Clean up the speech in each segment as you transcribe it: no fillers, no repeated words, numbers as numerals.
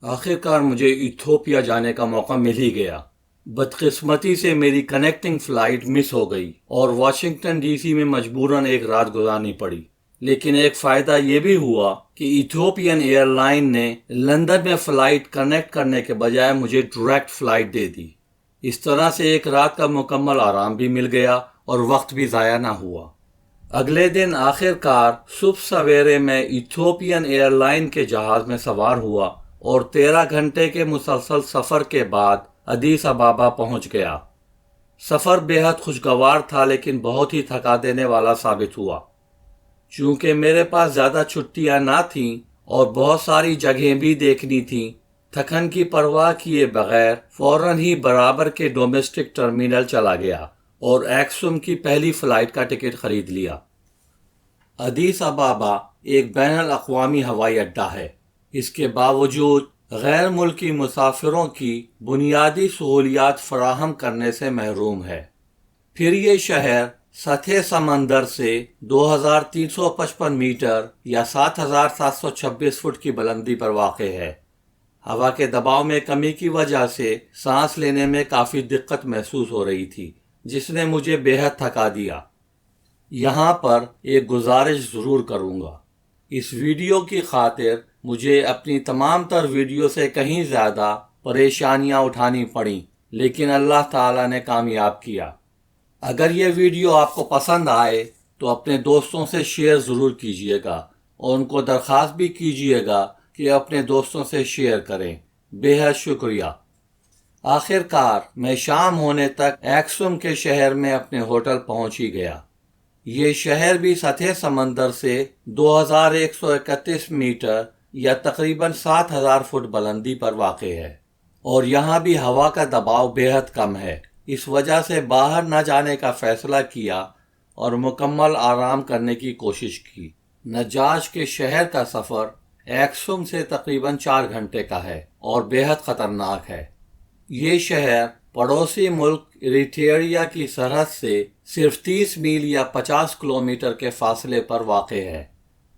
آخر کار مجھے ایتھوپیا جانے کا موقع مل ہی گیا۔ بدقسمتی سے میری کنیکٹنگ فلائٹ مس ہو گئی اور واشنگٹن ڈی سی میں مجبوراً ایک رات گزارنی پڑی۔ لیکن ایک فائدہ یہ بھی ہوا کہ ایتھوپین ایئر لائن نے لندن میں فلائٹ کنیکٹ کرنے کے بجائے مجھے ڈائریکٹ فلائٹ دے دی۔ اس طرح سے ایک رات کا مکمل آرام بھی مل گیا اور وقت بھی ضائع نہ ہوا۔ اگلے دن آخر کار صبح سویرے میں ایتھوپین ایئر لائن کے جہاز میں سوار ہوا اور 13 گھنٹے کے مسلسل سفر کے بعد ادیس ابابا پہنچ گیا۔ سفر بے حد خوشگوار تھا لیکن بہت ہی تھکا دینے والا ثابت ہوا۔ چونکہ میرے پاس زیادہ چھٹیاں نہ تھیں اور بہت ساری جگہیں بھی دیکھنی تھیں، تھکن کی پرواہ کیے بغیر فوراً ہی برابر کے ڈومیسٹک ٹرمینل چلا گیا اور ایکسوم کی پہلی فلائٹ کا ٹکٹ خرید لیا۔ ادیس ابابا ایک بین الاقوامی ہوائی اڈہ ہے۔ اس کے باوجود غیر ملکی مسافروں کی بنیادی سہولیات فراہم کرنے سے محروم ہے۔ پھر یہ شہر سطح سمندر سے 2355 میٹر یا 7726 فٹ کی بلندی پر واقع ہے۔ ہوا کے دباؤ میں کمی کی وجہ سے سانس لینے میں کافی دقت محسوس ہو رہی تھی، جس نے مجھے بے حد تھکا دیا۔ یہاں پر ایک گزارش ضرور کروں گا۔ اس ویڈیو کی خاطر مجھے اپنی تمام تر ویڈیو سے کہیں زیادہ پریشانیاں اٹھانی پڑیں، لیکن اللہ تعالیٰ نے کامیاب کیا۔ اگر یہ ویڈیو آپ کو پسند آئے تو اپنے دوستوں سے شیئر ضرور کیجیے گا اور ان کو درخواست بھی کیجیے گا کہ اپنے دوستوں سے شیئر کریں۔ بے حد شکریہ۔ آخر کار میں شام ہونے تک ایکسوم کے شہر میں اپنے ہوٹل پہنچ ہی گیا۔ یہ شہر بھی سطح سمندر سے 2131 میٹر یا تقریباً 7000 فٹ بلندی پر واقع ہے، اور یہاں بھی ہوا کا دباؤ بے حد کم ہے۔ اس وجہ سے باہر نہ جانے کا فیصلہ کیا اور مکمل آرام کرنے کی کوشش کی۔ نجاش کے شہر کا سفر ایکسوم سے تقریباً 4 گھنٹے کا ہے اور بے حد خطرناک ہے۔ یہ شہر پڑوسی ملک اریٹریا کی سرحد سے صرف 30 میل یا 50 کلومیٹر کے فاصلے پر واقع ہے۔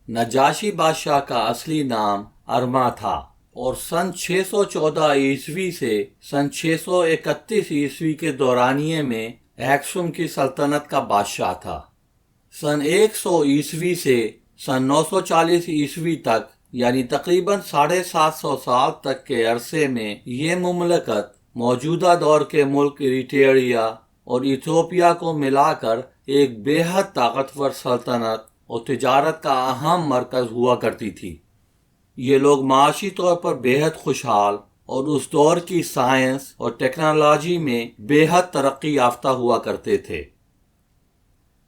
نجاشی بادشاہ کا اصلی نام ارما تھا اور سن 614 عیسوی سے سن 631 عیسوی کے دورانیے میں ایکسوم کی سلطنت کا بادشاہ تھا۔ سن 100 عیسوی سے سن 940 عیسوی تک یعنی تقریباً 750 سال تک کے عرصے میں یہ مملکت موجودہ دور کے ملک اریٹریا اور ایتھوپیا کو ملا کر ایک بے حد طاقتور سلطنت اور تجارت کا اہم مرکز ہوا کرتی تھی۔ یہ لوگ معاشی طور پر بے حد خوشحال اور اس دور کی سائنس اور ٹیکنالوجی میں بے حد ترقی یافتہ ہوا کرتے تھے۔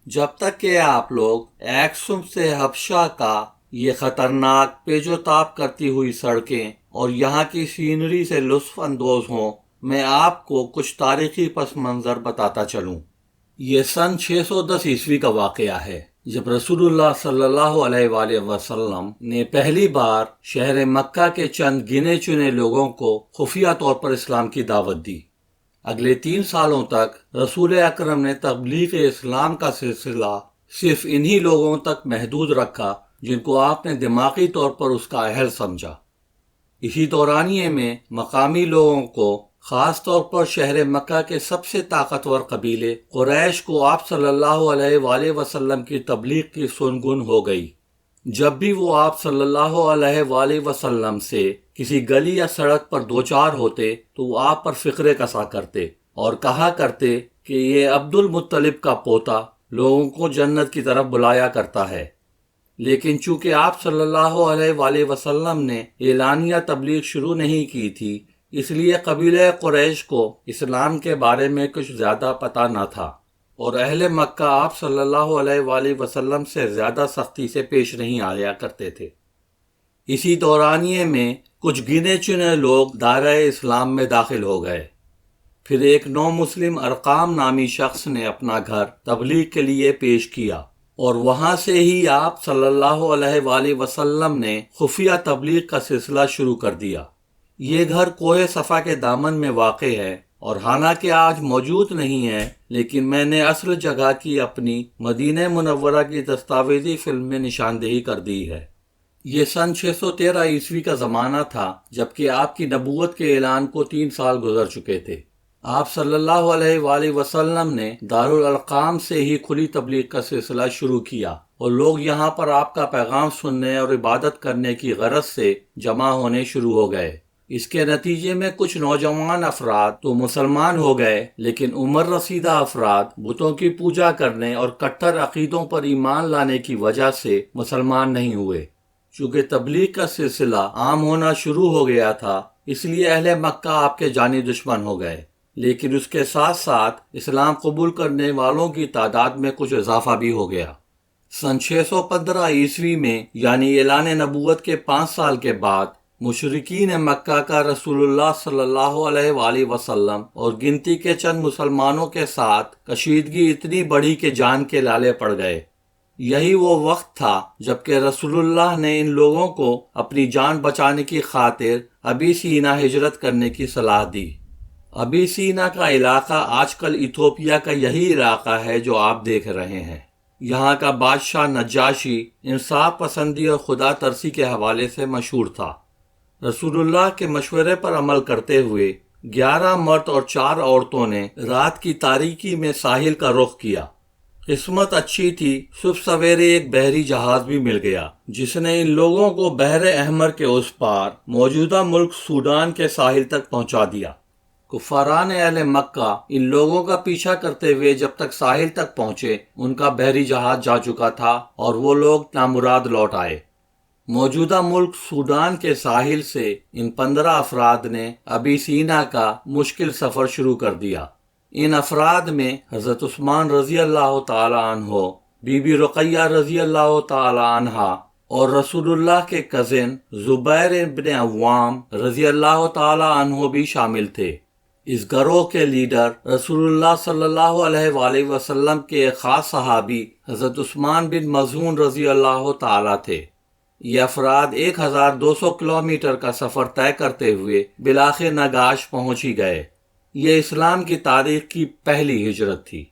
جب تک کہ آپ لوگ ایکسوم سے حبشہ کا یہ خطرناک پیچ و تاب کرتی ہوئی سڑکیں اور یہاں کی سینری سے لطف اندوز ہوں، میں آپ کو کچھ تاریخی پس منظر بتاتا چلوں۔ یہ سن 610 عیسوی کا واقعہ ہے، جب رسول اللہ صلی اللہ علیہ وآلہ وسلم نے پہلی بار شہر مکہ کے چند گنے چنے لوگوں کو خفیہ طور پر اسلام کی دعوت دی۔ اگلے 3 سالوں تک رسول اکرم نے تبلیغ اسلام کا سلسلہ صرف انہی لوگوں تک محدود رکھا جن کو آپ نے دماغی طور پر اس کا اہل سمجھا۔ اسی دورانیے میں مقامی لوگوں کو، خاص طور پر شہر مکہ کے سب سے طاقتور قبیلے قریش کو آپ صلی اللہ علیہ وآلہ وسلم کی تبلیغ کی سنگن ہو گئی۔ جب بھی وہ آپ صلی اللہ علیہ وآلہ وسلم سے کسی گلی یا سڑک پر دوچار ہوتے تو وہ آپ پر فقرے کسا کرتے اور کہا کرتے کہ یہ عبد المطلب کا پوتا لوگوں کو جنت کی طرف بلایا کرتا ہے۔ لیکن چونکہ آپ صلی اللہ علیہ وآلہ وسلم نے اعلانیہ تبلیغ شروع نہیں کی تھی، اس لیے قبیلہ قریش کو اسلام کے بارے میں کچھ زیادہ پتہ نہ تھا، اور اہل مکہ آپ صلی اللہ علیہ وآلہ وسلم سے زیادہ سختی سے پیش نہیں آیا کرتے تھے۔ اسی دورانیے میں کچھ گنے چنے لوگ دائرہ اسلام میں داخل ہو گئے۔ پھر ایک نو مسلم ارقام نامی شخص نے اپنا گھر تبلیغ کے لیے پیش کیا، اور وہاں سے ہی آپ صلی اللہ علیہ وآلہ وسلم نے خفیہ تبلیغ کا سلسلہ شروع کر دیا۔ یہ گھر کوہ صفا کے دامن میں واقع ہے، اور حالانکہ آج موجود نہیں ہے، لیکن میں نے اصل جگہ کی اپنی مدینہ منورہ کی دستاویزی فلم میں نشاندہی کر دی ہے۔ یہ سن 613 عیسوی کا زمانہ تھا جبکہ آپ کی نبوت کے اعلان کو 3 سال گزر چکے تھے۔ آپ صلی اللہ علیہ وآلہ وسلم نے دارالارقام سے ہی کھلی تبلیغ کا سلسلہ شروع کیا اور لوگ یہاں پر آپ کا پیغام سننے اور عبادت کرنے کی غرض سے جمع ہونے شروع ہو گئے۔ اس کے نتیجے میں کچھ نوجوان افراد تو مسلمان ہو گئے، لیکن عمر رسیدہ افراد بتوں کی پوجا کرنے اور کٹر عقیدوں پر ایمان لانے کی وجہ سے مسلمان نہیں ہوئے۔ چونکہ تبلیغ کا سلسلہ عام ہونا شروع ہو گیا تھا، اس لیے اہل مکہ آپ کے جانی دشمن ہو گئے، لیکن اس کے ساتھ ساتھ اسلام قبول کرنے والوں کی تعداد میں کچھ اضافہ بھی ہو گیا۔ سن 615 عیسوی میں یعنی اعلان نبوت کے 5 سال کے بعد مشرکین مکہ کا رسول اللہ صلی اللہ علیہ وآلہ وسلم اور گنتی کے چند مسلمانوں کے ساتھ کشیدگی اتنی بڑھی کہ جان کے لالے پڑ گئے۔ یہی وہ وقت تھا جبکہ رسول اللہ نے ان لوگوں کو اپنی جان بچانے کی خاطر ابیسینا ہجرت کرنے کی صلاح دی۔ ابیسینا کا علاقہ آج کل ایتھوپیا کا یہی علاقہ ہے جو آپ دیکھ رہے ہیں۔ یہاں کا بادشاہ نجاشی انصاف پسندی اور خدا ترسی کے حوالے سے مشہور تھا۔ رسول اللہ کے مشورے پر عمل کرتے ہوئے 11 مرد اور 4 عورتوں نے رات کی تاریکی میں ساحل کا رخ کیا۔ قسمت اچھی تھی، صبح سویرے ایک بحری جہاز بھی مل گیا جس نے ان لوگوں کو بحر احمر کے اس پار موجودہ ملک سوڈان کے ساحل تک پہنچا دیا۔ کفاران اہل مکہ ان لوگوں کا پیچھا کرتے ہوئے جب تک ساحل تک پہنچے ان کا بحری جہاز جا چکا تھا اور وہ لوگ نامراد لوٹ آئے۔ موجودہ ملک سوڈان کے ساحل سے ان 15 افراد نے ابیسینا کا مشکل سفر شروع کر دیا۔ ان افراد میں حضرت عثمان رضی اللہ تعالی عنہ، بی بی رقیہ رضی اللہ تعالی عنہا اور رسول اللہ کے کزن زبیر بن عوام رضی اللہ تعالی عنہ بھی شامل تھے۔ اس گروہ کے لیڈر رسول اللہ صلی اللہ علیہ وآلہ وسلم کے ایک خاص صحابی حضرت عثمان بن مظعون رضی اللہ تعالی تھے۔ یہ افراد 1200 کلومیٹر کا سفر طے کرتے ہوئے بالآخر نگاش پہنچ ہی گئے۔ یہ اسلام کی تاریخ کی پہلی ہجرت تھی۔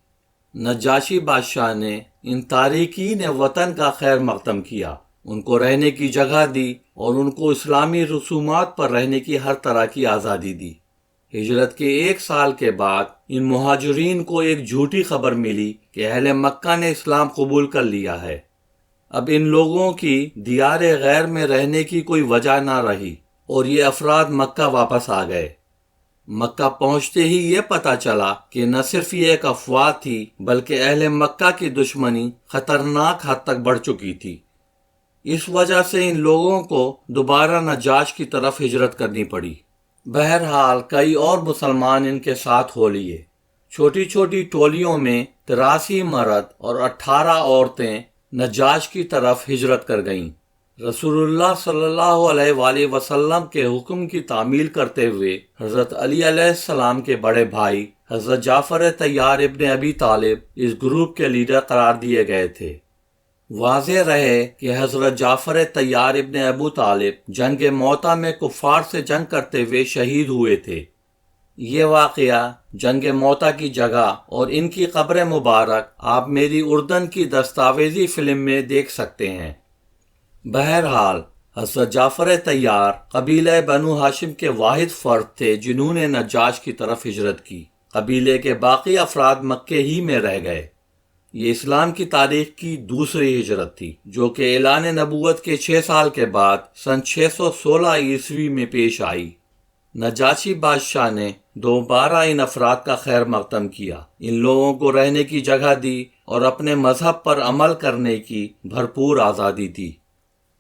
نجاشی بادشاہ نے ان تارکین وطن کا خیر مقدم کیا، ان کو رہنے کی جگہ دی اور ان کو اسلامی رسومات پر رہنے کی ہر طرح کی آزادی دی۔ ہجرت کے 1 سال کے بعد ان مہاجرین کو ایک جھوٹی خبر ملی کہ اہل مکہ نے اسلام قبول کر لیا ہے۔ اب ان لوگوں کی دیار غیر میں رہنے کی کوئی وجہ نہ رہی اور یہ افراد مکہ واپس آ گئے۔ مکہ پہنچتے ہی یہ پتہ چلا کہ نہ صرف یہ ایک افواہ تھی بلکہ اہل مکہ کی دشمنی خطرناک حد تک بڑھ چکی تھی۔ اس وجہ سے ان لوگوں کو دوبارہ نجاش کی طرف ہجرت کرنی پڑی۔ بہرحال کئی اور مسلمان ان کے ساتھ ہو لیے۔ چھوٹی چھوٹی ٹولیوں میں 83 مرد اور 18 عورتیں نجاش کی طرف ہجرت کر گئیں۔ رسول اللہ صلی اللہ علیہ وآلہ وسلم کے حکم کی تعمیل کرتے ہوئے حضرت علی علیہ السلام کے بڑے بھائی حضرت جعفر طیار ابن ابی طالب اس گروپ کے لیڈر قرار دیے گئے تھے۔ واضح رہے کہ حضرت جعفر طیار ابن ابو طالب جنگ موطا میں کفار سے جنگ کرتے ہوئے شہید ہوئے تھے۔ یہ واقعہ جنگ موطا کی جگہ اور ان کی قبر مبارک آپ میری اردن کی دستاویزی فلم میں دیکھ سکتے ہیں۔ بہرحال حضرت جعفر طیار قبیلہ بنو ہاشم کے واحد فرد تھے جنہوں نے نجاش کی طرف ہجرت کی۔ قبیلے کے باقی افراد مکے ہی میں رہ گئے۔ یہ اسلام کی تاریخ کی دوسری ہجرت تھی جو کہ اعلان نبوت کے 6 سال کے بعد سن 616 عیسوی میں پیش آئی۔ نجاشی بادشاہ نے دوبارہ ان افراد کا خیر مقدم کیا، ان لوگوں کو رہنے کی جگہ دی اور اپنے مذہب پر عمل کرنے کی بھرپور آزادی دی۔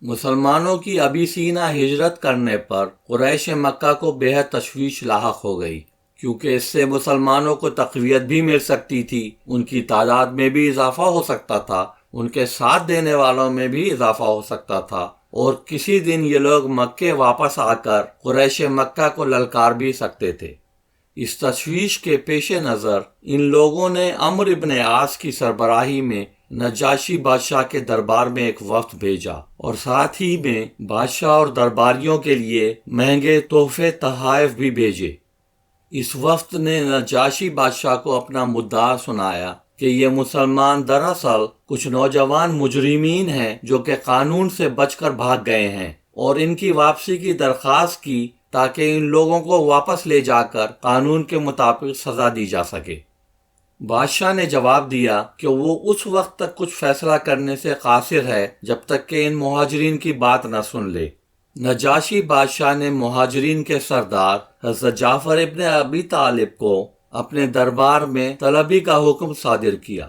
مسلمانوں کی ابیسینا ہجرت کرنے پر قریش مکہ کو بے حد تشویش لاحق ہو گئی، کیونکہ اس سے مسلمانوں کو تقویت بھی مل سکتی تھی، ان کی تعداد میں بھی اضافہ ہو سکتا تھا، ان کے ساتھ دینے والوں میں بھی اضافہ ہو سکتا تھا، اور کسی دن یہ لوگ مکے واپس آ کر قریش مکہ کو للکار بھی سکتے تھے۔ اس تشویش کے پیش نظر ان لوگوں نے عمرو بن عاص کی سربراہی میں نجاشی بادشاہ کے دربار میں ایک وفد بھیجا اور ساتھ ہی میں بادشاہ اور درباریوں کے لیے مہنگے تحفے تحائف بھی بھیجے۔ اس وفد نے نجاشی بادشاہ کو اپنا مدعا سنایا کہ یہ مسلمان دراصل کچھ نوجوان مجرمین ہیں جو کہ قانون سے بچ کر بھاگ گئے ہیں، اور ان کی واپسی کی درخواست کی تاکہ ان لوگوں کو واپس لے جا کر قانون کے مطابق سزا دی جا سکے۔ بادشاہ نے جواب دیا کہ وہ اس وقت تک کچھ فیصلہ کرنے سے قاصر ہے جب تک کہ ان مہاجرین کی بات نہ سن لے۔ نجاشی بادشاہ نے مہاجرین کے سردار حضرت جعفر ابن ابی طالب کو اپنے دربار میں طلبی کا حکم صادر کیا۔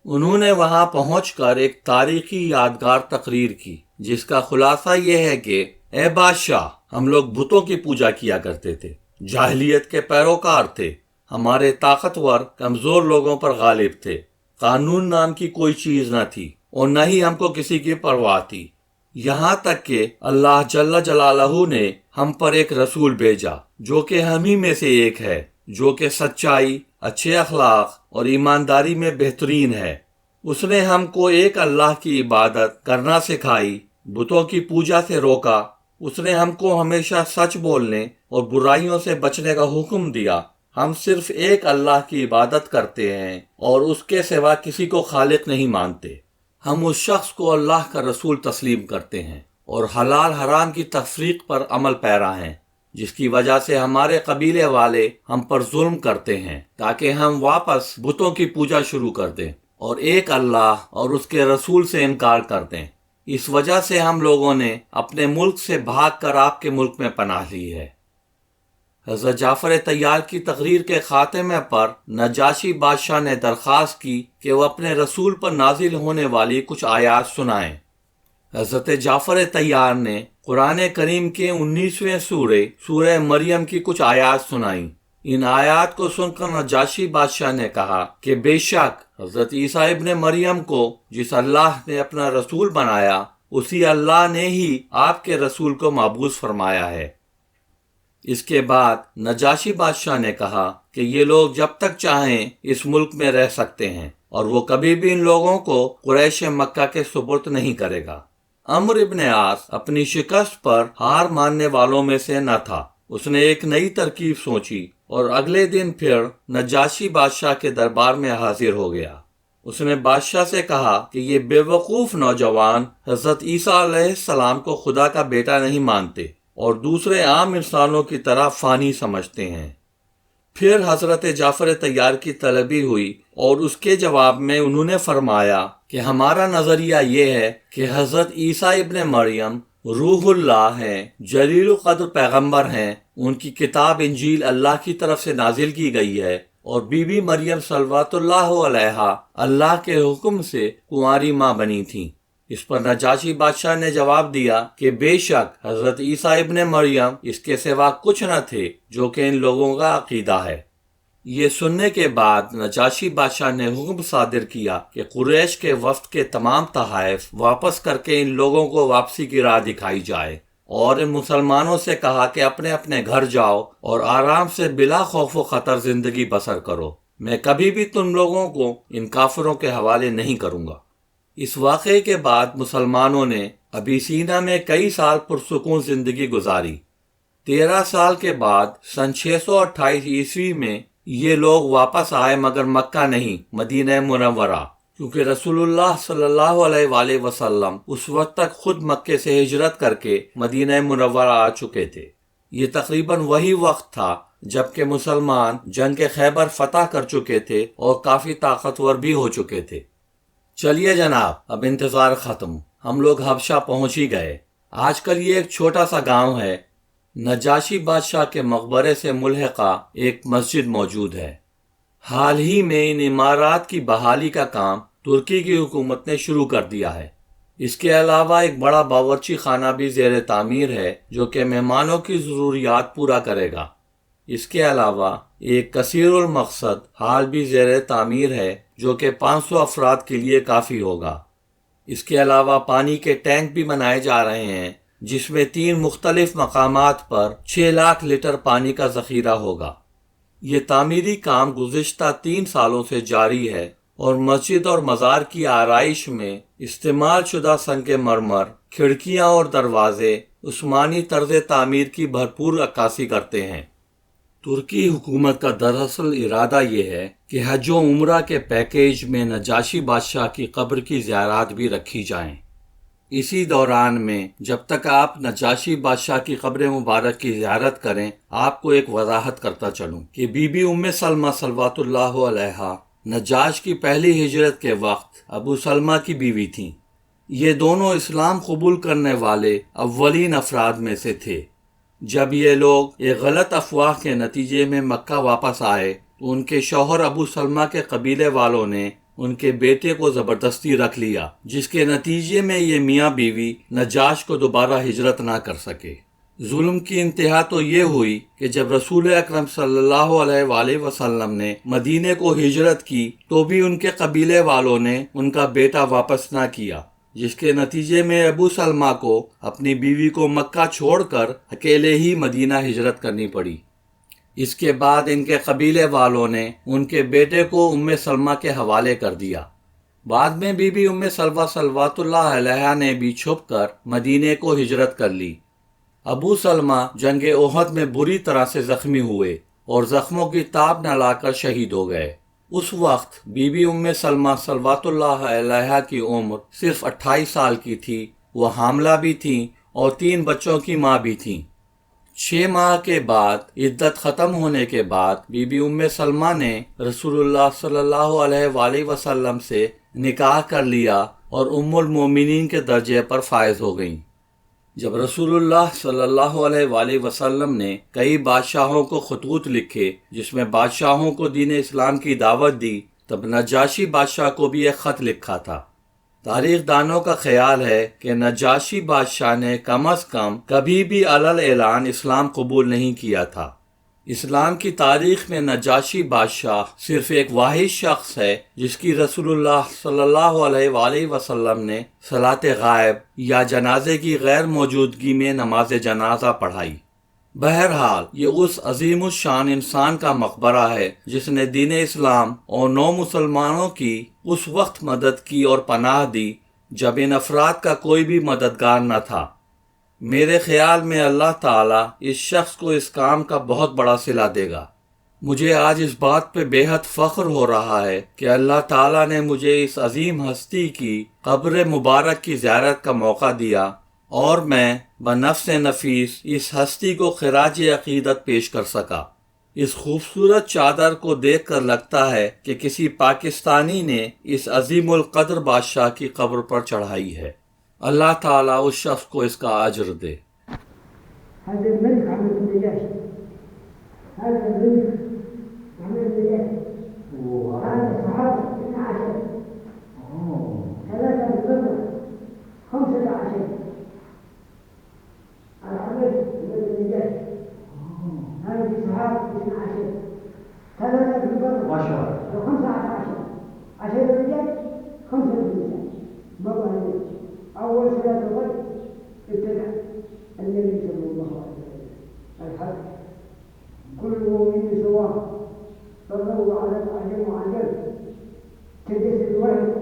انہوں نے وہاں پہنچ کر ایک تاریخی یادگار تقریر کی، جس کا خلاصہ یہ ہے کہ اے بادشاہ، ہم لوگ بتوں کی پوجا کیا کرتے تھے، جاہلیت کے پیروکار تھے، ہمارے طاقتور کمزور لوگوں پر غالب تھے، قانون نام کی کوئی چیز نہ تھی اور نہ ہی ہم کو کسی کی پرواہ تھی، یہاں تک کہ اللہ جل جلالہ نے ہم پر ایک رسول بھیجا جو کہ ہم ہی میں سے ایک ہے، جو کہ سچائی، اچھے اخلاق اور ایمانداری میں بہترین ہے۔ اس نے ہم کو ایک اللہ کی عبادت کرنا سکھائی، بتوں کی پوجا سے روکا۔ اس نے ہم کو ہمیشہ سچ بولنے اور برائیوں سے بچنے کا حکم دیا۔ ہم صرف ایک اللہ کی عبادت کرتے ہیں اور اس کے سوا کسی کو خالق نہیں مانتے۔ ہم اس شخص کو اللہ کا رسول تسلیم کرتے ہیں اور حلال حرام کی تفریق پر عمل پیرا ہیں، جس کی وجہ سے ہمارے قبیلے والے ہم پر ظلم کرتے ہیں تاکہ ہم واپس بتوں کی پوجا شروع کر دیں اور ایک اللہ اور اس کے رسول سے انکار کر دیں۔ اس وجہ سے ہم لوگوں نے اپنے ملک سے بھاگ کر آپ کے ملک میں پناہ لی ہے۔ حضرت جعفر طیار کی تقریر کے خاتمے پر نجاشی بادشاہ نے درخواست کی کہ وہ اپنے رسول پر نازل ہونے والی کچھ آیات سنائیں۔ حضرت جعفر طیار نے قرآن کریم کے 19ویں سورہ مریم کی کچھ آیات سنائیں۔ ان آیات کو سن کر نجاشی بادشاہ نے کہا کہ بے شک حضرت عیسیٰ ابن مریم کو جس اللہ نے اپنا رسول بنایا، اسی اللہ نے ہی آپ کے رسول کو مبعوث فرمایا ہے۔ اس کے بعد نجاشی بادشاہ نے کہا کہ یہ لوگ جب تک چاہیں اس ملک میں رہ سکتے ہیں اور وہ کبھی بھی ان لوگوں کو قریش مکہ کے سپرد نہیں کرے گا۔ عمرو ابن عاص اپنی شکست پر ہار ماننے والوں میں سے نہ تھا۔ اس نے ایک نئی ترکیب سوچی اور اگلے دن پھر نجاشی بادشاہ کے دربار میں حاضر ہو گیا۔ اس نے بادشاہ سے کہا کہ یہ بے وقوف نوجوان حضرت عیسیٰ علیہ السلام کو خدا کا بیٹا نہیں مانتے اور دوسرے عام انسانوں کی طرح فانی سمجھتے ہیں۔ پھر حضرت جعفر طیار کی طلبی ہوئی اور اس کے جواب میں انہوں نے فرمایا کہ ہمارا نظریہ یہ ہے کہ حضرت عیسیٰ ابن مریم روح اللہ ہیں، جلیل القدر پیغمبر ہیں، ان کی کتاب انجیل اللہ کی طرف سے نازل کی گئی ہے، اور بی بی مریم صلوات اللہ علیہا اللہ کے حکم سے کنواری ماں بنی تھیں۔ اس پر نجاشی بادشاہ نے جواب دیا کہ بے شک حضرت عیسیٰ ابن مریم اس کے سوا کچھ نہ تھے، جو کہ ان لوگوں کا عقیدہ ہے۔ یہ سننے کے بعد نجاشی بادشاہ نے حکم صادر کیا کہ قریش کے وفد کے تمام تحائف واپس کر کے ان لوگوں کو واپسی کی راہ دکھائی جائے، اور ان مسلمانوں سے کہا کہ اپنے اپنے گھر جاؤ اور آرام سے بلا خوف و خطر زندگی بسر کرو، میں کبھی بھی تم لوگوں کو ان کافروں کے حوالے نہیں کروں گا۔ اس واقعے کے بعد مسلمانوں نے ابیسینا میں کئی سال پرسکون زندگی گزاری۔ 13 سال کے بعد سن 628 عیسوی میں یہ لوگ واپس آئے، مگر مکہ نہیں، مدینہ منورہ، کیونکہ رسول اللہ صلی اللہ علیہ وآلہ وسلم اس وقت تک خود مکے سے ہجرت کر کے مدینہ منورہ آ چکے تھے۔ یہ تقریباً وہی وقت تھا جبکہ مسلمان جنگ خیبر فتح کر چکے تھے اور کافی طاقتور بھی ہو چکے تھے۔ چلیے جناب، اب انتظار ختم، ہم لوگ حبشہ پہنچ ہی گئے۔ آج کل یہ ایک چھوٹا سا گاؤں ہے۔ نجاشی بادشاہ کے مقبرے سے ملحقہ ایک مسجد موجود ہے۔ حال ہی میں ان عمارات کی بحالی کا کام ترکی کی حکومت نے شروع کر دیا ہے۔ اس کے علاوہ ایک بڑا باورچی خانہ بھی زیر تعمیر ہے جو کہ مہمانوں کی ضروریات پورا کرے گا۔ اس کے علاوہ ایک کثیر المقصد ہال بھی زیر تعمیر ہے جو کہ 500 افراد کے لیے کافی ہوگا۔ اس کے علاوہ پانی کے ٹینک بھی بنائے جا رہے ہیں جس میں 3 مختلف مقامات پر 6 لاکھ لیٹر پانی کا ذخیرہ ہوگا۔ یہ تعمیری کام گزشتہ 3 سالوں سے جاری ہے اور مسجد اور مزار کی آرائش میں استعمال شدہ سنگ مرمر، کھڑکیاں اور دروازے عثمانی طرز تعمیر کی بھرپور عکاسی کرتے ہیں۔ ترکی حکومت کا دراصل ارادہ یہ ہے کہ حج و عمرہ کے پیکیج میں نجاشی بادشاہ کی قبر کی زیارات بھی رکھی جائیں۔ اسی دوران میں جب تک آپ نجاشی بادشاہ کی قبر مبارک کی زیارت کریں، آپ کو ایک وضاحت کرتا چلوں کہ بی بی ام سلمہ صلوات اللہ علیہا نجاش کی پہلی ہجرت کے وقت ابو سلمہ کی بیوی تھیں۔ یہ دونوں اسلام قبول کرنے والے اولین افراد میں سے تھے۔ جب یہ لوگ ایک غلط افواہ کے نتیجے میں مکہ واپس آئے تو ان کے شوہر ابو سلمہ کے قبیلے والوں نے ان کے بیٹے کو زبردستی رکھ لیا، جس کے نتیجے میں یہ میاں بیوی نجاش کو دوبارہ ہجرت نہ کر سکے۔ ظلم کی انتہا تو یہ ہوئی کہ جب رسول اکرم صلی اللہ علیہ وآلہ وسلم نے مدینے کو ہجرت کی تو بھی ان کے قبیلے والوں نے ان کا بیٹا واپس نہ کیا، جس کے نتیجے میں ابو سلمہ کو اپنی بیوی کو مکہ چھوڑ کر اکیلے ہی مدینہ ہجرت کرنی پڑی۔ اس کے بعد ان کے قبیلے والوں نے ان کے بیٹے کو ام سلمہ کے حوالے کر دیا۔ بعد میں بی بی ام سلمہ صلوات اللہ علیہا نے بھی چھپ کر مدینے کو ہجرت کر لی۔ ابو سلمہ جنگ احد میں بری طرح سے زخمی ہوئے اور زخموں کی تاب نہ لا کر شہید ہو گئے۔ اس وقت بی بی ام سلمہ صلوات اللہ علیہا کی عمر صرف 28 سال کی تھی۔ وہ حاملہ بھی تھیں اور 3 بچوں کی ماں بھی تھیں۔ 6 ماہ کے بعد عدت ختم ہونے کے بعد بی بی ام سلمہ نے رسول اللہ صلی اللہ علیہ وآلہ وسلم سے نکاح کر لیا اور ام المومنین کے درجے پر فائز ہو گئیں۔ جب رسول اللہ صلی اللہ علیہ وآلہ وسلم نے کئی بادشاہوں کو خطوط لکھے جس میں بادشاہوں کو دین اسلام کی دعوت دی، تب نجاشی بادشاہ کو بھی ایک خط لکھا تھا۔ تاریخ دانوں کا خیال ہے کہ نجاشی بادشاہ نے کم از کم کبھی بھی علل اعلان اسلام قبول نہیں کیا تھا۔ اسلام کی تاریخ میں نجاشی بادشاہ صرف ایک واحد شخص ہے جس کی رسول اللہ صلی اللہ علیہ وآلہ وسلم نے صلاۃ غائب یا جنازے کی غیر موجودگی میں نماز جنازہ پڑھائی۔ بہرحال یہ اس عظیم الشان انسان کا مقبرہ ہے جس نے دین اسلام اور نو مسلمانوں کی اس وقت مدد کی اور پناہ دی جب ان افراد کا کوئی بھی مددگار نہ تھا۔ میرے خیال میں اللہ تعالیٰ اس شخص کو اس کام کا بہت بڑا صلہ دے گا۔ مجھے آج اس بات پہ بے حد فخر ہو رہا ہے کہ اللہ تعالیٰ نے مجھے اس عظیم ہستی کی قبر مبارک کی زیارت کا موقع دیا اور میں بنفس نفیس اس ہستی کو خراج عقیدت پیش کر سکا۔ اس خوبصورت چادر کو دیکھ کر لگتا ہے کہ کسی پاکستانی نے اس عظیم القدر بادشاہ کی قبر پر چڑھائی ہے۔ اللہ تعالیٰ اس شخص کو اس کا اجر دے۔ هذا الملك عمرو بن نجاشي، هذا الملك عمرو بن نجاشي، هذا الصحابة 12، 3 بالبدر، 15 العمر بن نجاشي، هذه الصحابة 12، 3 بالبدر، 15 10 رجال، 5 بالنساء. مرة أول صلاة الغد ابتدأ النبي صلى الله عليه وسلم الحج كل مؤمن سواء فالله على الأعجم وعجل كجسد واحد.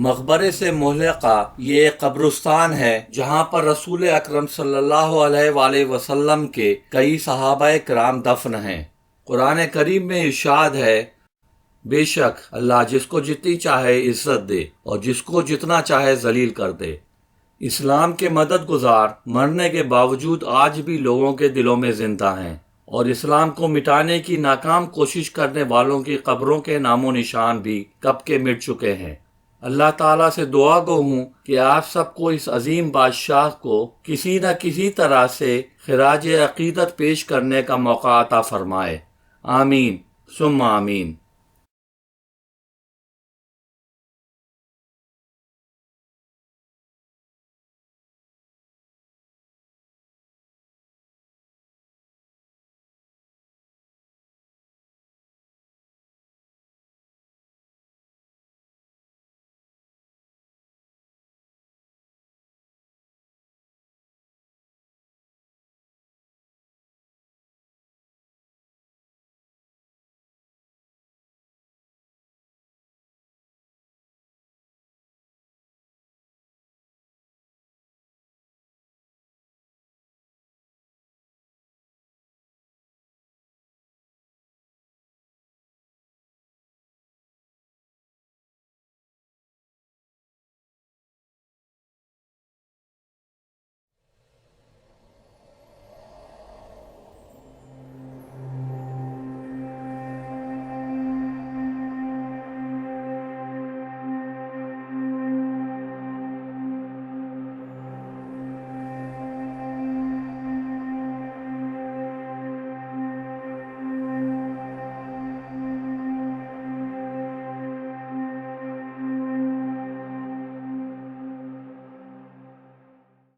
مقبرے سے ملحقہ یہ ایک قبرستان ہے جہاں پر رسول اکرم صلی اللہ علیہ وآلہ وسلم کے کئی صحابہ کرام دفن ہیں۔ قرآن کریم میں ارشاد ہے، بے شک اللہ جس کو جتنی چاہے عزت دے اور جس کو جتنا چاہے ذلیل کر دے۔ اسلام کے مدد گزار مرنے کے باوجود آج بھی لوگوں کے دلوں میں زندہ ہیں اور اسلام کو مٹانے کی ناکام کوشش کرنے والوں کی قبروں کے نام و نشان بھی کب کے مٹ چکے ہیں۔ اللہ تعالیٰ سے دعا گو ہوں کہ آپ سب کو اس عظیم بادشاہ کو کسی نہ کسی طرح سے خراج عقیدت پیش کرنے کا موقع عطا فرمائے۔ آمین ثم آمین۔